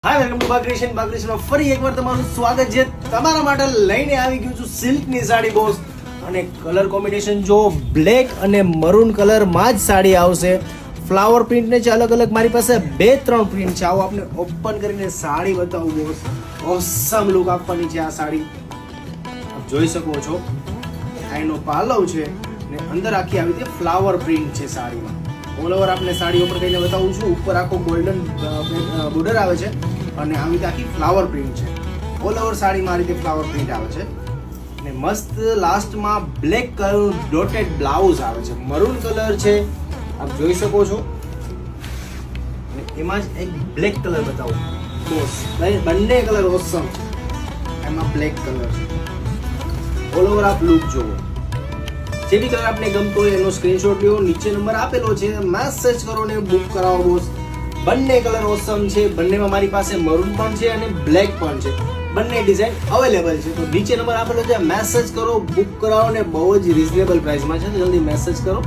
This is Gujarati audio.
હાય વેલકમ ટુ બાગરેશન ફરી એકવાર તમારું સ્વાગત છે. તમારા માટે લઈને આવી ગયું છું સિલ્કની સાડી બોસ, અને કલર કોમ્બિનેશન જો બ્લેક અને મરૂન કલરમાં જ સાડી આવશે. ફ્લાવર પ્રિન્ટ ને છે અલગ અલગ, મારી પાસે 2-3 પ્રિન્ટ છે. આવો આપણે ઓપન કરીને સાડી બતાવું બોસ. ઓસમ લુક આપવાની છે આ સાડી, આપ જોઈ શકો છો. આ એનો પાલવ છે ને અંદર આખી આવી રીતે ફ્લાવર પ્રિન્ટ છે સાડીમાં. ઓલ ઓવર આપણે સાડી ઉપર કહીને બતાવું છું. ઉપર આખો ગોલ્ડન બોર્ડર આવે છે અને આવી રીતે આખી ફ્લાવર પ્રિન્ટ છે. ઓલ ઓવર સાડીમાં આ રીતે ફ્લાવર પ્રિન્ટ આવે છે ને મસ્ત લાસ્ટમાં બ્લેક કલર ડોટેડ બ્લાઉઝ આવે છે. મરૂન કલર છે આપ જોઈ શકો છો. અને એમાં જ એક બ્લેક કલર બતાવું બોસ. બંને કલર ઓસમ, એમાં બ્લેક કલર છે. ઓલ ઓવર આપ લુક જોવો. જે બી કલર આપને ગમતો હોય એનો સ્ક્રીનશોટ લ્યો, નીચે નંબર આપેલો છે, મેસેજ કરો ને બુક કરાવો બોસ. બંને કલર ઓસમ છે. બંનેમાં મારી પાસે મરૂન પણ છે અને બ્લેક પણ છે. બંને ડિઝાઇન અવેલેબલ છે. તો નીચે નંબર આપેલો છે, મેસેજ કરો, બુક કરાવો ને બહુ જ રિઝનેબલ પ્રાઇસમાં છે. તો જલ્દી મેસેજ કરો.